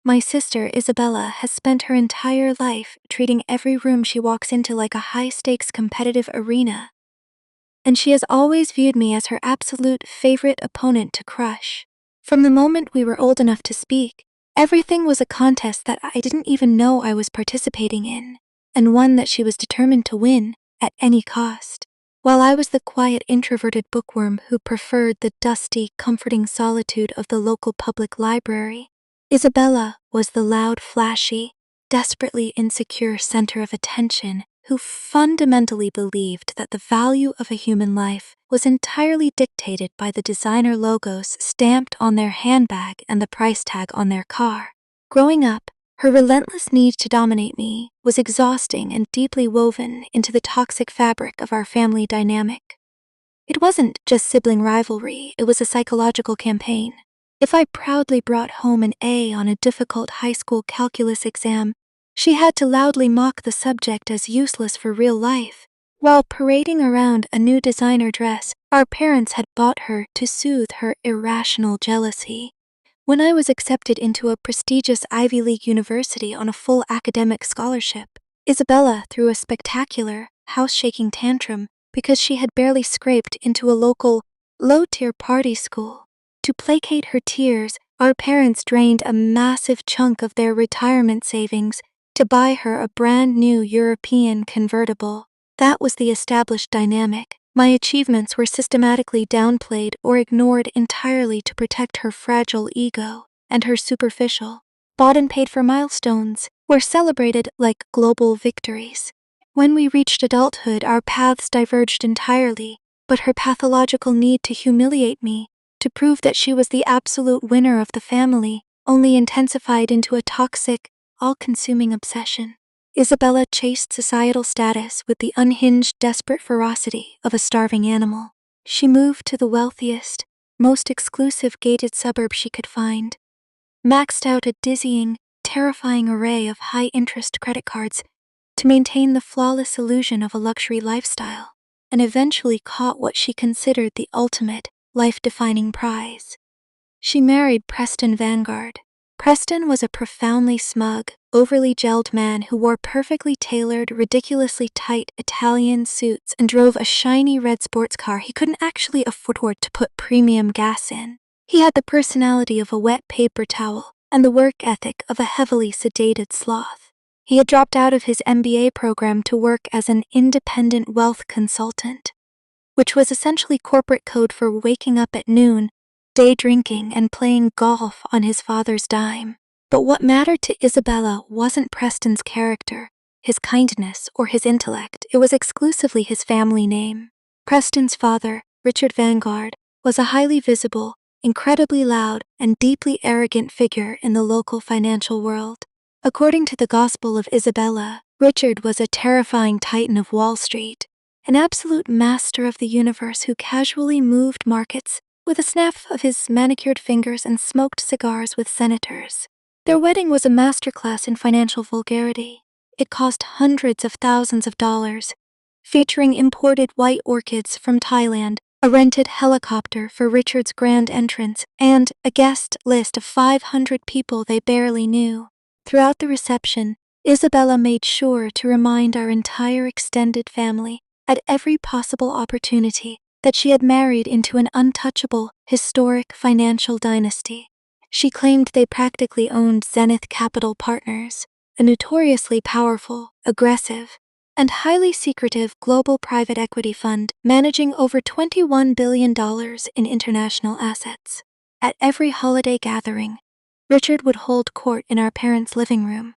My sister, Isabella, has spent her entire life treating every room she walks into like a high-stakes competitive arena, and she has always viewed me as her absolute favorite opponent to crush. From the moment we were old enough to speak, everything was a contest that I didn't even know I was participating in, and one that she was determined to win at any cost. While I was the quiet, introverted bookworm who preferred the dusty, comforting solitude of the local public library, Isabella was the loud, flashy, desperately insecure center of attention who fundamentally believed that the value of a human life was entirely dictated by the designer logos stamped on their handbag and the price tag on their car. Growing up, her relentless need to dominate me was exhausting and deeply woven into the toxic fabric of our family dynamic. It wasn't just sibling rivalry, it was a psychological campaign. If I proudly brought home an A on a difficult high school calculus exam, she had to loudly mock the subject as useless for real life. While parading around a new designer dress our parents had bought her to soothe her irrational jealousy. When I was accepted into a prestigious Ivy League university on a full academic scholarship, Isabella threw a spectacular, house-shaking tantrum because she had barely scraped into a local, low-tier party school. To placate her tears, our parents drained a massive chunk of their retirement savings to buy her a brand new European convertible. That was the established dynamic. My achievements were systematically downplayed or ignored entirely to protect her fragile ego, and her superficial, bought and paid for milestones were celebrated like global victories. When we reached adulthood, our paths diverged entirely, but her pathological need to humiliate me, to prove that she was the absolute winner of the family, only intensified into a toxic, all-consuming obsession. Isabella chased societal status with the unhinged, desperate ferocity of a starving animal. She moved to the wealthiest, most exclusive gated suburb she could find, maxed out a dizzying, terrifying array of high-interest credit cards to maintain the flawless illusion of a luxury lifestyle, and eventually caught what she considered the ultimate, life-defining prize. She married Preston Vanguard. Preston was a profoundly smug, overly gelled man who wore perfectly tailored, ridiculously tight Italian suits and drove a shiny red sports car he couldn't actually afford to put premium gas in. He had the personality of a wet paper towel and the work ethic of a heavily sedated sloth. He had dropped out of his MBA program to work as an independent wealth consultant, which was essentially corporate code for waking up at noon, day drinking, and playing golf on his father's dime. But what mattered to Isabella wasn't Preston's character, his kindness, or his intellect. It was exclusively his family name. Preston's father, Richard Vanguard, was a highly visible, incredibly loud, and deeply arrogant figure in the local financial world. According to the Gospel of Isabella, Richard was a terrifying titan of Wall Street, an absolute master of the universe who casually moved markets with a snap of his manicured fingers and smoked cigars with senators. Their wedding was a masterclass in financial vulgarity. It cost hundreds of thousands of dollars, featuring imported white orchids from Thailand, a rented helicopter for Richard's grand entrance, and a guest list of 500 people they barely knew. Throughout the reception, Isabella made sure to remind our entire extended family, at every possible opportunity, that she had married into an untouchable, historic financial dynasty. She claimed they practically owned Zenith Capital Partners, a notoriously powerful, aggressive, and highly secretive global private equity fund managing over $21 billion in international assets. At every holiday gathering, Richard would hold court in our parents' living room,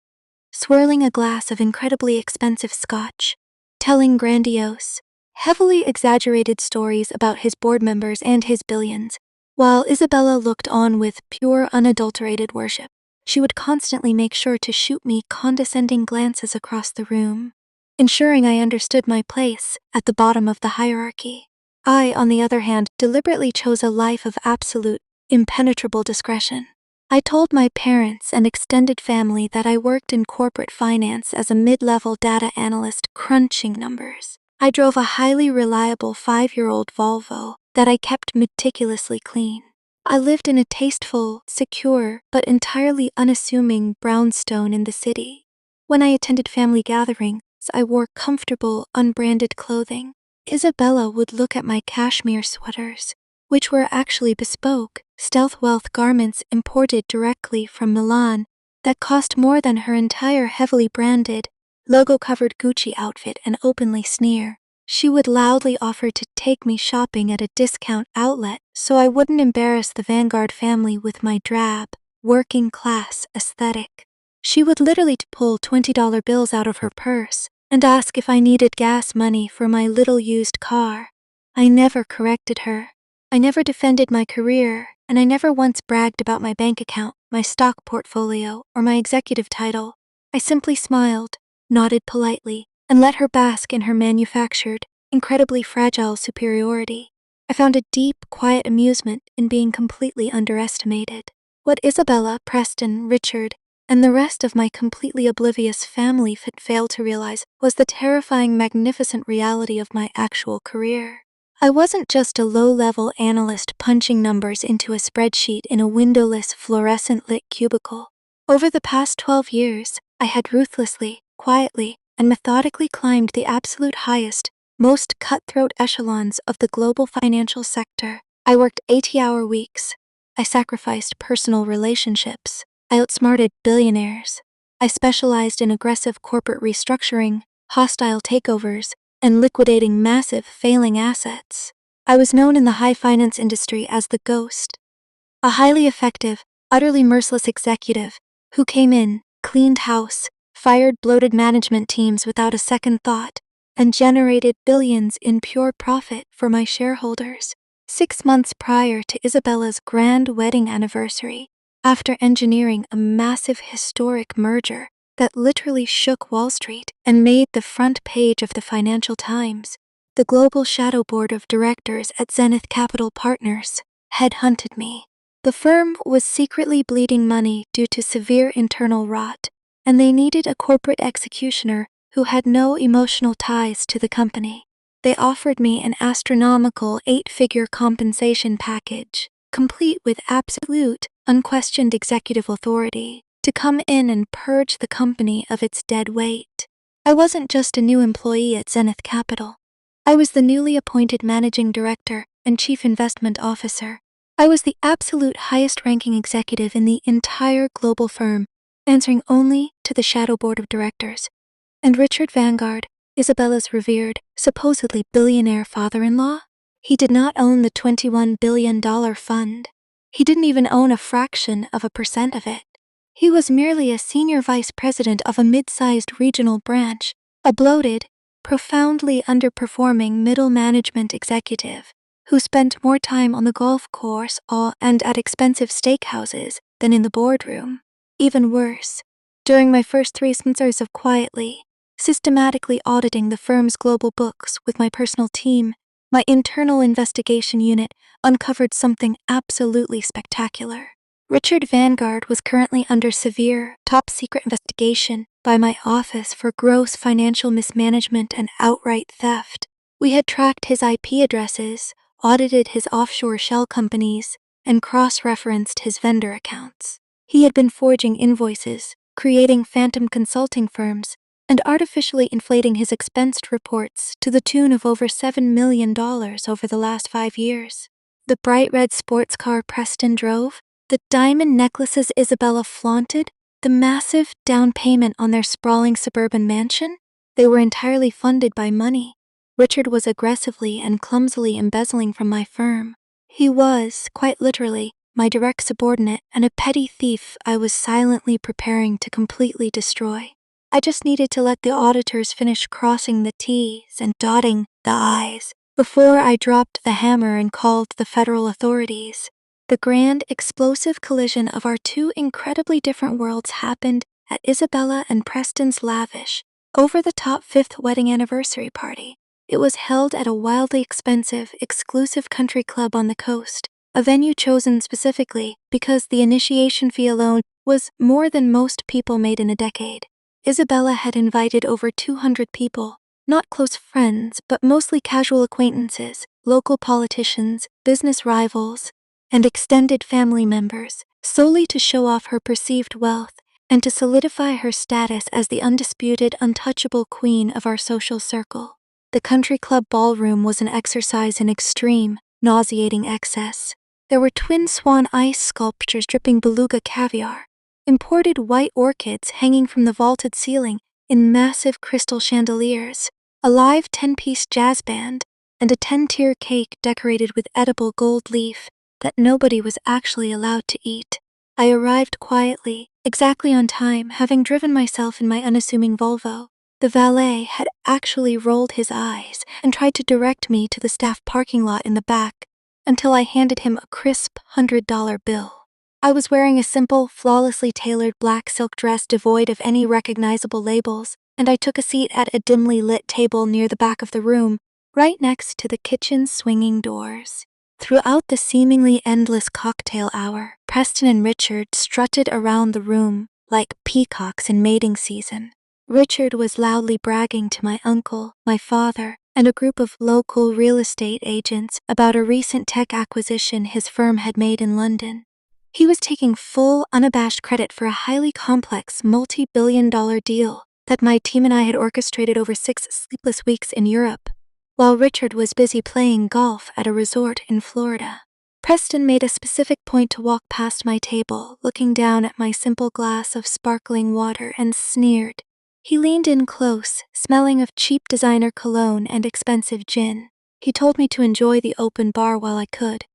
swirling a glass of incredibly expensive scotch, telling grandiose, heavily exaggerated stories about his board members and his billions, while Isabella looked on with pure, unadulterated worship. She would constantly make sure to shoot me condescending glances across the room, ensuring I understood my place at the bottom of the hierarchy. I, on the other hand, deliberately chose a life of absolute, impenetrable discretion. I told my parents and extended family that I worked in corporate finance as a mid-level data analyst crunching numbers. I drove a highly reliable 5-year-old Volvo that I kept meticulously clean. I lived in a tasteful, secure, but entirely unassuming brownstone in the city. When I attended family gatherings, I wore comfortable, unbranded clothing. Isabella would look at my cashmere sweaters, which were actually bespoke, stealth wealth garments imported directly from Milan that cost more than her entire heavily branded, logo-covered Gucci outfit, and openly sneer. She would loudly offer to take me shopping at a discount outlet so I wouldn't embarrass the Vanguard family with my drab, working-class aesthetic. She would literally pull $20 bills out of her purse and ask if I needed gas money for my little used car. I never corrected her. I never defended my career, and I never once bragged about my bank account, my stock portfolio, or my executive title. I simply smiled, nodded politely, and let her bask in her manufactured, incredibly fragile superiority. I found a deep, quiet amusement in being completely underestimated. What Isabella, Preston, Richard, and the rest of my completely oblivious family failed to realize was the terrifying, magnificent reality of my actual career. I wasn't just a low-level analyst punching numbers into a spreadsheet in a windowless, fluorescent-lit cubicle. Over the past 12 years, I had ruthlessly, quietly, and methodically climbed the absolute highest, most cutthroat echelons of the global financial sector. I worked 80-hour weeks. I sacrificed personal relationships. I outsmarted billionaires. I specialized in aggressive corporate restructuring, hostile takeovers, and liquidating massive, failing assets. I was known in the high finance industry as the Ghost, a highly effective, utterly merciless executive who came in, cleaned house, fired bloated management teams without a second thought, and generated billions in pure profit for my shareholders. 6 months prior to Isabella's grand wedding anniversary, after engineering a massive historic merger that literally shook Wall Street and made the front page of the Financial Times, the global shadow board of directors at Zenith Capital Partners headhunted me. The firm was secretly bleeding money due to severe internal rot, and they needed a corporate executioner who had no emotional ties to the company. They offered me an astronomical 8-figure compensation package, complete with absolute, unquestioned executive authority, to come in and purge the company of its dead weight. I wasn't just a new employee at Zenith Capital. I was the newly appointed managing director and chief investment officer. I was the absolute highest-ranking executive in the entire global firm, answering only to the shadow board of directors. And Richard Vanguard, Isabella's revered, supposedly billionaire father-in-law, he did not own the $21 billion fund. He didn't even own a fraction of a percent of it. He was merely a senior vice president of a mid-sized regional branch, a bloated, profoundly underperforming middle management executive who spent more time on the golf course and at expensive steakhouses than in the boardroom. Even worse, during my first 3 summers of quietly, systematically auditing the firm's global books with my personal team, my internal investigation unit uncovered something absolutely spectacular. Richard Vanguard was currently under severe, top-secret investigation by my office for gross financial mismanagement and outright theft. We had tracked his IP addresses, audited his offshore shell companies, and cross-referenced his vendor accounts. He had been forging invoices, creating phantom consulting firms, and artificially inflating his expensed reports to the tune of over $7 million over the last 5 years. The bright red sports car Preston drove, the diamond necklaces Isabella flaunted, the massive down payment on their sprawling suburban mansion, they were entirely funded by money. Richard was aggressively and clumsily embezzling from my firm. He was, quite literally, my direct subordinate and a petty thief I was silently preparing to completely destroy. I just needed to let the auditors finish crossing the T's and dotting the I's before I dropped the hammer and called the federal authorities. The grand, explosive collision of our 2 incredibly different worlds happened at Isabella and Preston's lavish, over-the-top 5th wedding anniversary party. It was held at a wildly expensive, exclusive country club on the coast, a venue chosen specifically because the initiation fee alone was more than most people made in a decade. Isabella had invited over 200 people, not close friends, but mostly casual acquaintances, local politicians, business rivals, and extended family members, solely to show off her perceived wealth and to solidify her status as the undisputed, untouchable queen of our social circle. The country club ballroom was an exercise in extreme, nauseating excess. There were twin swan ice sculptures dripping beluga caviar, imported white orchids hanging from the vaulted ceiling in massive crystal chandeliers, a live 10-piece jazz band, and a 10-tier cake decorated with edible gold leaf that nobody was actually allowed to eat. I arrived quietly, exactly on time, having driven myself in my unassuming Volvo. The valet had actually rolled his eyes and tried to direct me to the staff parking lot in the back until I handed him a crisp $100 bill. I was wearing a simple, flawlessly tailored black silk dress devoid of any recognizable labels, and I took a seat at a dimly lit table near the back of the room, right next to the kitchen's swinging doors. Throughout the seemingly endless cocktail hour, Preston and Richard strutted around the room like peacocks in mating season. Richard was loudly bragging to my uncle, my father, and a group of local real estate agents about a recent tech acquisition his firm had made in London. He was taking full, unabashed credit for a highly complex, multi-billion-dollar deal that my team and I had orchestrated over 6 sleepless weeks in Europe, while Richard was busy playing golf at a resort in Florida. Preston made a specific point to walk past my table, looking down at my simple glass of sparkling water, and sneered. He leaned in close, smelling of cheap designer cologne and expensive gin. He told me to enjoy the open bar while I could,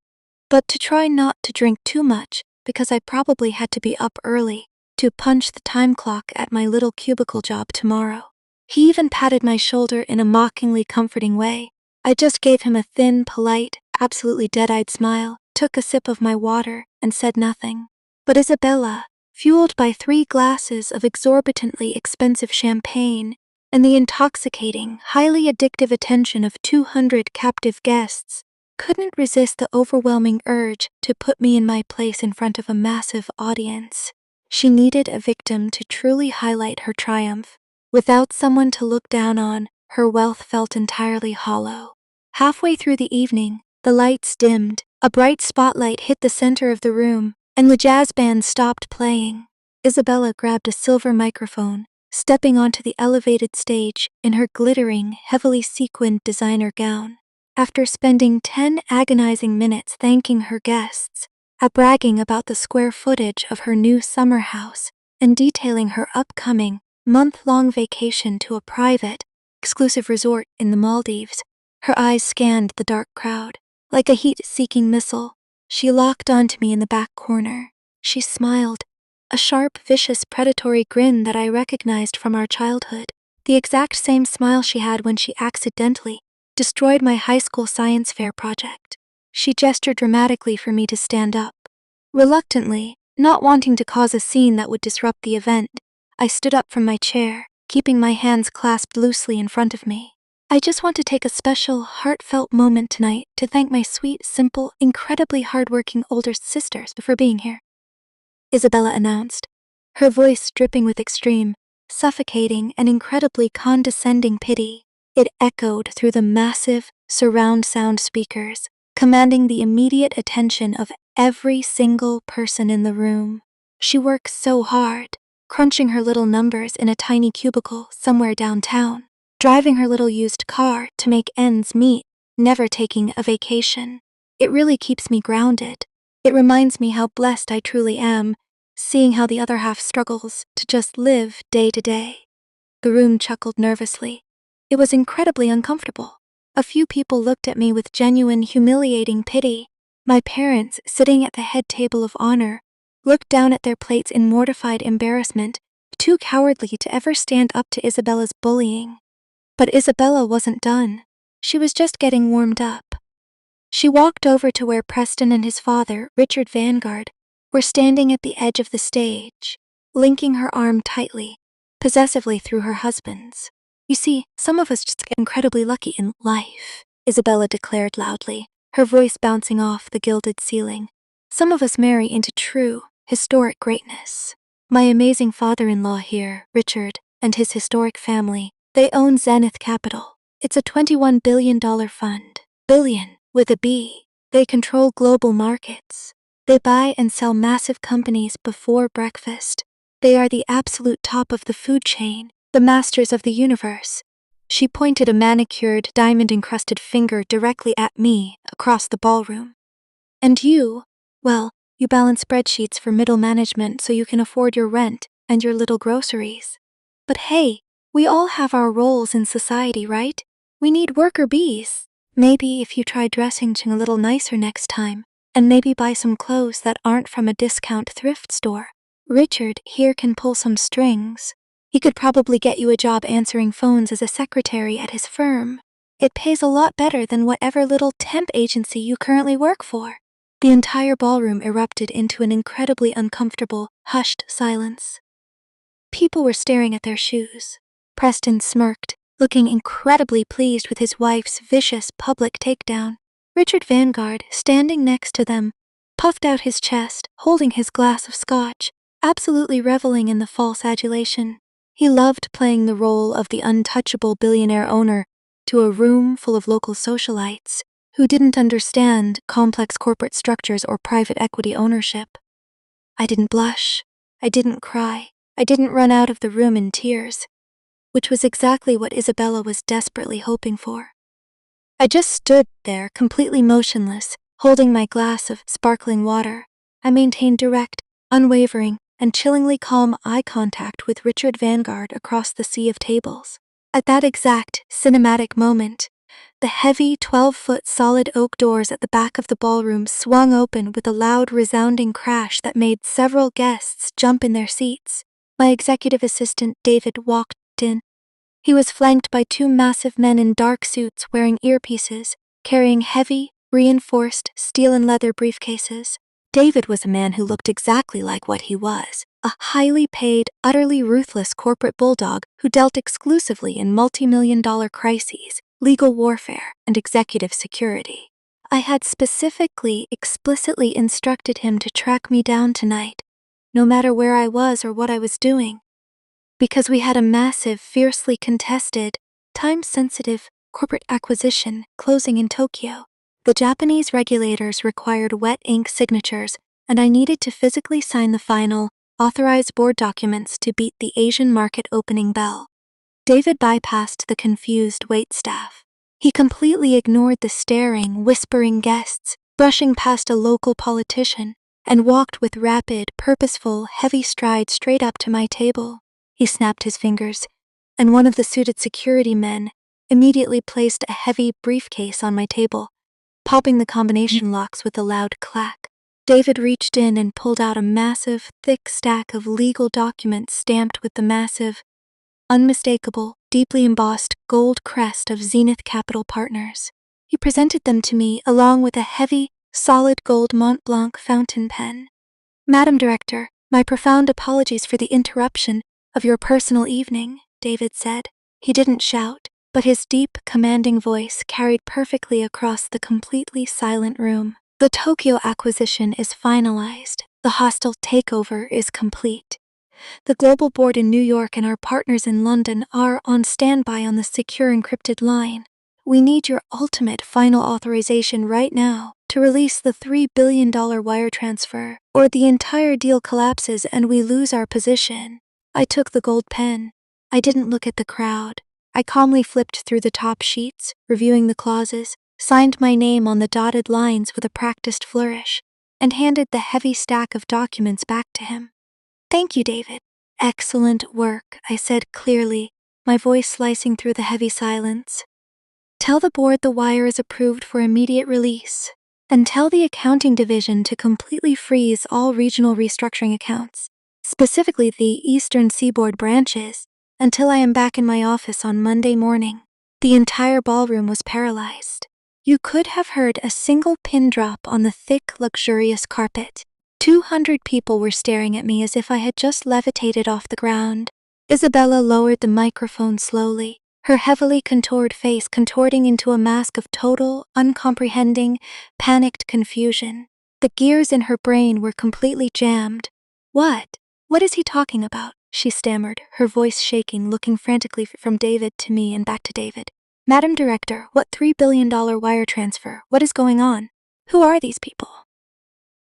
but to try not to drink too much because I probably had to be up early to punch the time clock at my little cubicle job tomorrow. He even patted my shoulder in a mockingly comforting way. I just gave him a thin, polite, absolutely dead-eyed smile, took a sip of my water, and said nothing. But Isabella, fueled by 3 glasses of exorbitantly expensive champagne and the intoxicating, highly addictive attention of 200 captive guests, couldn't resist the overwhelming urge to put me in my place in front of a massive audience. She needed a victim to truly highlight her triumph. Without someone to look down on, her wealth felt entirely hollow. Halfway through the evening, the lights dimmed, a bright spotlight hit the center of the room, and the jazz band stopped playing. Isabella grabbed a silver microphone, stepping onto the elevated stage in her glittering, heavily sequined designer gown. After spending 10 agonizing minutes thanking her guests, bragging about the square footage of her new summer house, and detailing her upcoming, month-long vacation to a private, exclusive resort in the Maldives, her eyes scanned the dark crowd. Like a heat-seeking missile, she locked onto me in the back corner. She smiled, a sharp, vicious, predatory grin that I recognized from our childhood, the exact same smile she had when she accidentally destroyed my high school science fair project. She gestured dramatically for me to stand up. Reluctantly, not wanting to cause a scene that would disrupt the event, I stood up from my chair, keeping my hands clasped loosely in front of me. I just want to take a special, heartfelt moment tonight to thank my sweet, simple, incredibly hardworking older sisters for being here, Isabella announced, her voice dripping with extreme, suffocating, and incredibly condescending pity. It echoed through the massive, surround sound speakers, commanding the immediate attention of every single person in the room. She works so hard, crunching her little numbers in a tiny cubicle somewhere downtown, driving her little used car to make ends meet, never taking a vacation. It really keeps me grounded. It reminds me how blessed I truly am, seeing how the other half struggles to just live day to day. The room chuckled nervously. It was incredibly uncomfortable. A few people looked at me with genuine, humiliating pity. My parents, sitting at the head table of honor, looked down at their plates in mortified embarrassment, too cowardly to ever stand up to Isabella's bullying. But Isabella wasn't done. She was just getting warmed up. She walked over to where Preston and his father, Richard Vanguard, were standing at the edge of the stage, linking her arm tightly, possessively through her husband's. You see, some of us just get incredibly lucky in life, Isabella declared loudly, her voice bouncing off the gilded ceiling. Some of us marry into true, historic greatness. My amazing father-in-law here, Richard, and his historic family, they own Zenith Capital. It's a $21 billion fund. Billion, with a B. They control global markets. They buy and sell massive companies before breakfast. They are the absolute top of the food chain, the masters of the universe. She pointed a manicured, diamond-encrusted finger directly at me across the ballroom. And you, well, you balance spreadsheets for middle management so you can afford your rent and your little groceries. But hey, we all have our roles in society, right? We need worker bees. Maybe if you try dressing a little nicer next time, and maybe buy some clothes that aren't from a discount thrift store, Richard here can pull some strings. He could probably get you a job answering phones as a secretary at his firm. It pays a lot better than whatever little temp agency you currently work for. The entire ballroom erupted into an incredibly uncomfortable, hushed silence. People were staring at their shoes. Preston smirked, looking incredibly pleased with his wife's vicious public takedown. Richard Vanguard, standing next to them, puffed out his chest, holding his glass of scotch, absolutely reveling in the false adulation. He loved playing the role of the untouchable billionaire owner to a room full of local socialites who didn't understand complex corporate structures or private equity ownership. I didn't blush. I didn't cry. I didn't run out of the room in tears, which was exactly what Isabella was desperately hoping for. I just stood there, completely motionless, holding my glass of sparkling water. I maintained direct, unwavering, and chillingly calm eye contact with Richard Vanguard across the sea of tables. At that exact, cinematic moment, the heavy 12-foot solid oak doors at the back of the ballroom swung open with a loud, resounding crash that made several guests jump in their seats. My executive assistant, David, walked in. He was flanked by two massive men in dark suits wearing earpieces, carrying heavy, reinforced steel and leather briefcases. David was a man who looked exactly like what he was, a highly paid, utterly ruthless corporate bulldog who dealt exclusively in multi-million-dollar crises, legal warfare, and executive security. I had explicitly instructed him to track me down tonight, no matter where I was or what I was doing, because we had a massive, fiercely contested, time-sensitive corporate acquisition closing in Tokyo. The Japanese regulators required wet ink signatures, and I needed to physically sign the final, authorized board documents to beat the Asian market opening bell. David bypassed the confused waitstaff. He completely ignored the staring, whispering guests, brushing past a local politician, and walked with rapid, purposeful, heavy strides straight up to my table. He snapped his fingers, and one of the suited security men immediately placed a heavy briefcase on my table, popping the combination locks with a loud clack. David reached in and pulled out a massive, thick stack of legal documents stamped with the massive, unmistakable, deeply embossed gold crest of Zenith Capital Partners. He presented them to me along with a heavy, solid gold Mont Blanc fountain pen. "Madam Director, my profound apologies for the interruption of your personal evening," David said. He didn't shout, but his deep, commanding voice carried perfectly across the completely silent room. "The Tokyo acquisition is finalized. The hostile takeover is complete. The global board in New York and our partners in London are on standby on the secure encrypted line. We need your ultimate final authorization right now to release the $3 billion wire transfer, or the entire deal collapses and we lose our position." I took the gold pen. I didn't look at the crowd. I calmly flipped through the top sheets, reviewing the clauses, signed my name on the dotted lines with a practiced flourish, and handed the heavy stack of documents back to him. "Thank you, David." "Excellent work," I said clearly, my voice slicing through the heavy silence. "Tell the board the wire is approved for immediate release, and tell the accounting division to completely freeze all regional restructuring accounts, specifically the Eastern Seaboard branches, until I am back in my office on Monday morning." The entire ballroom was paralyzed. You could have heard a single pin drop on the thick, luxurious carpet. 200 people were staring at me as if I had just levitated off the ground. Isabella lowered the microphone slowly, her heavily contoured face contorting into a mask of total, uncomprehending, panicked confusion. The gears in her brain were completely jammed. What is he talking about?" she stammered, her voice shaking, looking frantically from David to me and back to David. "Madam Director, what $3 billion wire transfer? What is going on?" Who are these people?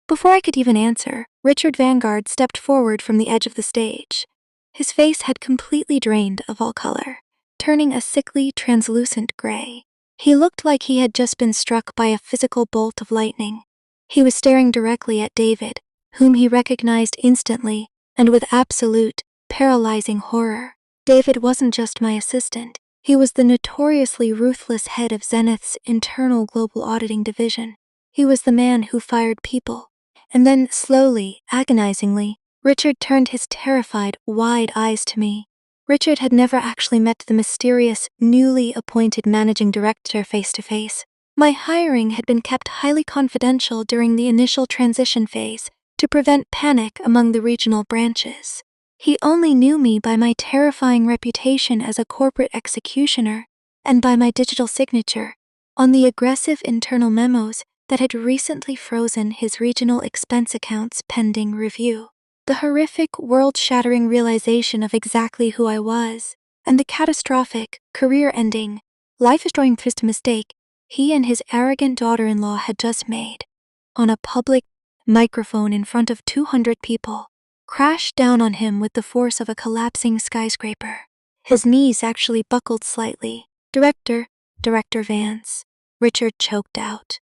Before I could even answer, Richard Vanguard stepped forward from the edge of the stage. His face had completely drained of all color, turning a sickly, translucent gray. He looked like he had just been struck by a physical bolt of lightning. He was staring directly at David, whom he recognized instantly, and with absolute, paralyzing horror. David wasn't just my assistant. He was the notoriously ruthless head of Zenith's internal global auditing division. He was the man who fired people. And then, slowly, agonizingly, Richard turned his terrified, wide eyes to me. Richard had never actually met the mysterious, newly appointed managing director face to face. My hiring had been kept highly confidential during the initial transition phase to prevent panic among the regional branches. He only knew me by my terrifying reputation as a corporate executioner and by my digital signature on the aggressive internal memos that had recently frozen his regional expense accounts pending review. The horrific, world-shattering realization of exactly who I was, and the catastrophic, career-ending, life-destroying twist mistake he and his arrogant daughter-in-law had just made, on a public microphone in front of 200 people, crashed down on him with the force of a collapsing skyscraper. His knees actually buckled slightly. Director Vance, Richard choked out.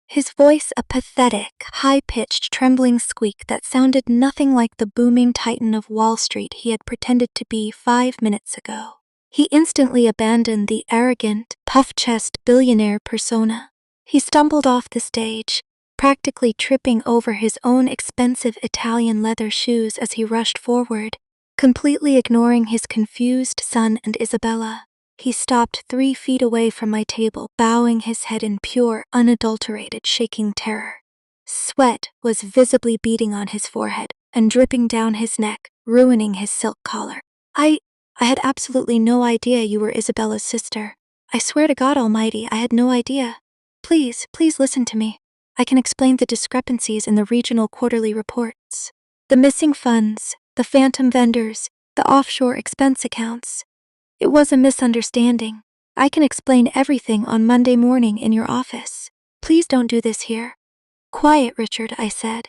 His voice a pathetic, high-pitched, trembling squeak that sounded nothing like the booming titan of Wall Street he had pretended to be 5 minutes ago. He instantly abandoned the arrogant, puff-chest billionaire persona. He stumbled off the stage, practically tripping over his own expensive Italian leather shoes as he rushed forward, completely ignoring his confused son and Isabella. He stopped 3 feet away from my table, bowing his head in pure, unadulterated, shaking terror. Sweat was visibly beading on his forehead and dripping down his neck, ruining his silk collar. I had absolutely no idea you were Isabella's sister. I swear to God Almighty, I had no idea. Please listen to me. I can explain the discrepancies in the regional quarterly reports. The missing funds, the phantom vendors, the offshore expense accounts. It was a misunderstanding. I can explain everything on Monday morning in your office. Please don't do this here. Quiet, Richard, I said.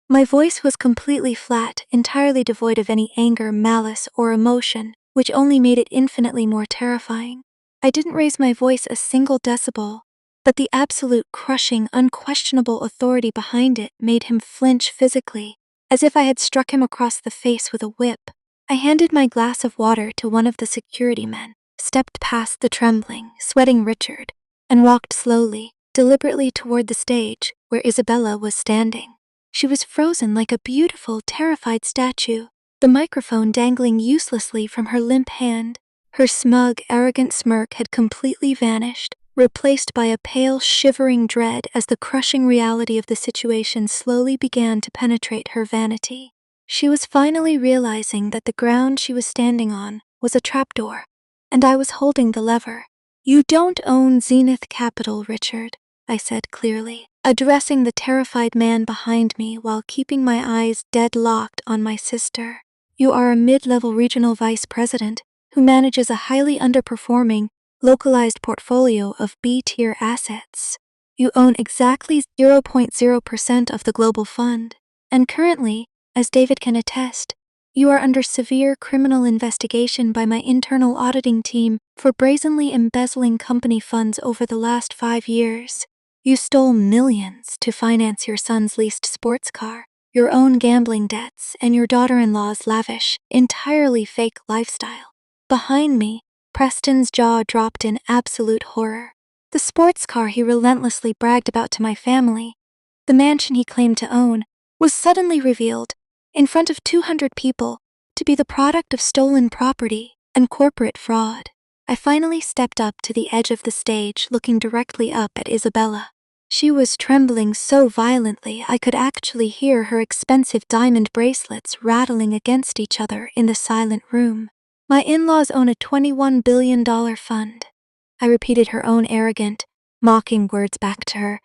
My voice was completely flat, entirely devoid of any anger, malice, or emotion, which only made it infinitely more terrifying. I didn't raise my voice a single decibel, but the absolute crushing, unquestionable authority behind it made him flinch physically, as if I had struck him across the face with a whip. I handed my glass of water to one of the security men, stepped past the trembling, sweating Richard, and walked slowly, deliberately toward the stage where Isabella was standing. She was frozen like a beautiful, terrified statue, the microphone dangling uselessly from her limp hand. Her smug, arrogant smirk had completely vanished, replaced by a pale, shivering dread as the crushing reality of the situation slowly began to penetrate her vanity. She was finally realizing that the ground she was standing on was a trapdoor, and I was holding the lever. You don't own Zenith Capital, Richard, I said clearly, addressing the terrified man behind me while keeping my eyes dead-locked on my sister. You are a mid-level regional vice president who manages a highly underperforming, localized portfolio of B-tier assets. You own exactly 0.0% of the global fund, and currently, as David can attest, you are under severe criminal investigation by my internal auditing team for brazenly embezzling company funds over the last 5 years. You stole millions to finance your son's leased sports car, your own gambling debts, and your daughter-in-law's lavish, entirely fake lifestyle. Behind me, Preston's jaw dropped in absolute horror. The sports car he relentlessly bragged about to my family, the mansion he claimed to own, was suddenly revealed, in front of 200 people, to be the product of stolen property and corporate fraud. I finally stepped up to the edge of the stage, looking directly up at Isabella. She was trembling so violently I could actually hear her expensive diamond bracelets rattling against each other in the silent room. My in-laws own a $21 billion fund. I repeated her own arrogant, mocking words back to her,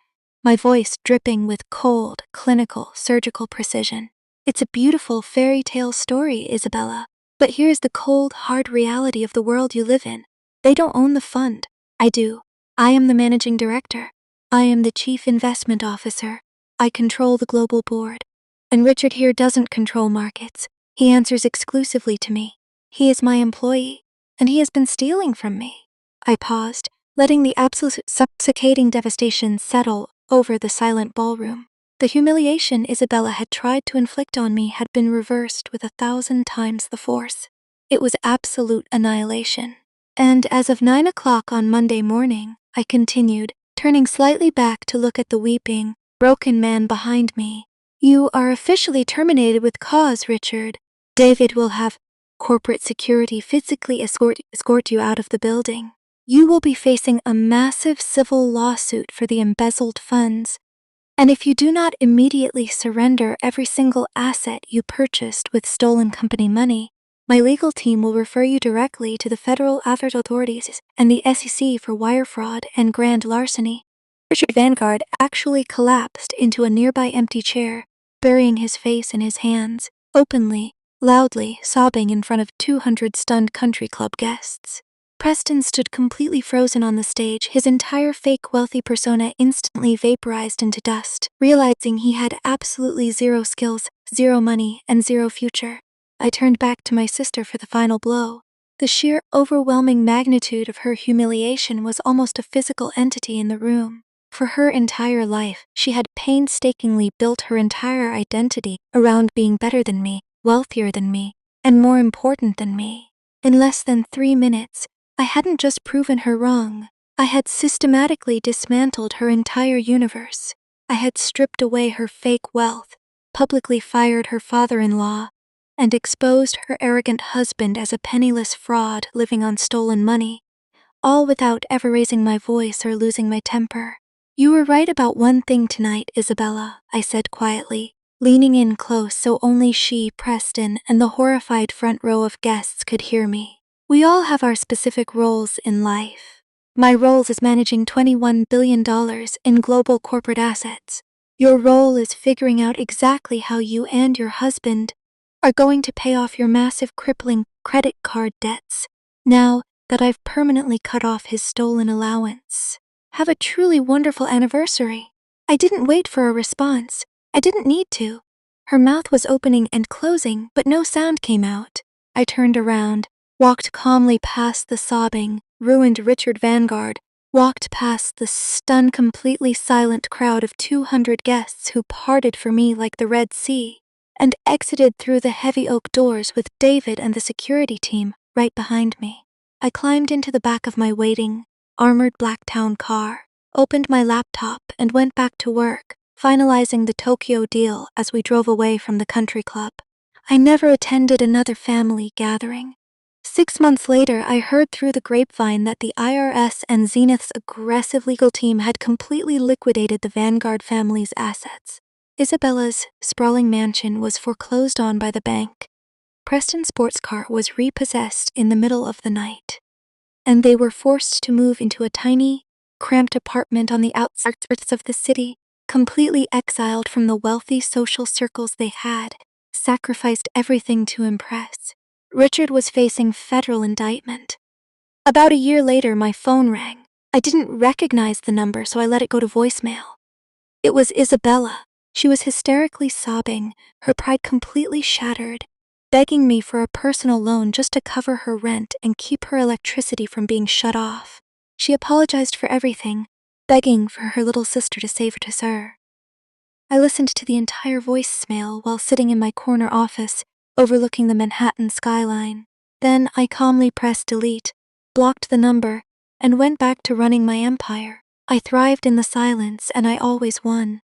my voice dripping with cold, clinical, surgical precision. It's a beautiful fairy tale story, Isabella, but here's the cold, hard reality of the world you live in. They don't own the fund. I do. I am the managing director. I am the chief investment officer. I control the global board. And Richard here doesn't control markets. He answers exclusively to me. He is my employee, and he has been stealing from me. I paused, letting the absolute suffocating devastation settle over the silent ballroom. The humiliation Isabella had tried to inflict on me had been reversed with 1,000 times the force. It was absolute annihilation. And as of 9 o'clock on Monday morning, I continued, turning slightly back to look at the weeping, broken man behind me. You are officially terminated with cause, Richard. David will have corporate security physically escort you out of the building. You will be facing a massive civil lawsuit for the embezzled funds. And if you do not immediately surrender every single asset you purchased with stolen company money, my legal team will refer you directly to the federal authorities and the SEC for wire fraud and grand larceny. Richard Vanguard actually collapsed into a nearby empty chair, burying his face in his hands, openly, loudly sobbing in front of 200 stunned country club guests. Preston stood completely frozen on the stage, his entire fake wealthy persona instantly vaporized into dust, realizing he had absolutely zero skills, zero money, and zero future. I turned back to my sister for the final blow. The sheer overwhelming magnitude of her humiliation was almost a physical entity in the room. For her entire life, she had painstakingly built her entire identity around being better than me, wealthier than me, and more important than me. In less than 3 minutes, I hadn't just proven her wrong. I had systematically dismantled her entire universe. I had stripped away her fake wealth, publicly fired her father-in-law, and exposed her arrogant husband as a penniless fraud living on stolen money, all without ever raising my voice or losing my temper. You were right about one thing tonight, Isabella, I said quietly, leaning in close so only she, Preston, and the horrified front row of guests could hear me. We all have our specific roles in life. My role is managing $21 billion in global corporate assets. Your role is figuring out exactly how you and your husband are going to pay off your massive crippling credit card debts, now that I've permanently cut off his stolen allowance. Have a truly wonderful anniversary. I didn't wait for a response. I didn't need to. Her mouth was opening and closing, but no sound came out. I turned around, walked calmly past the sobbing, ruined Richard Vanguard, walked past the stunned, completely silent crowd of 200 guests who parted for me like the Red Sea, and exited through the heavy oak doors with David and the security team right behind me. I climbed into the back of my waiting, armored black town car, opened my laptop, and went back to work, finalizing the Tokyo deal as we drove away from the country club. I never attended another family gathering. 6 months later, I heard through the grapevine that the IRS and Zenith's aggressive legal team had completely liquidated the Vanguard family's assets. Isabella's sprawling mansion was foreclosed on by the bank. Preston's sports car was repossessed in the middle of the night, and they were forced to move into a tiny, cramped apartment on the outskirts of the city, completely exiled from the wealthy social circles they had sacrificed everything to impress. Richard was facing federal indictment. About a year later, my phone rang. I didn't recognize the number, so I let it go to voicemail. It was Isabella. She was hysterically sobbing, her pride completely shattered, begging me for a personal loan just to cover her rent and keep her electricity from being shut off. She apologized for everything, begging for her little sister to save her. I listened to the entire voicemail while sitting in my corner office, overlooking the Manhattan skyline. Then I calmly pressed delete, blocked the number, and went back to running my empire. I thrived in the silence, and I always won.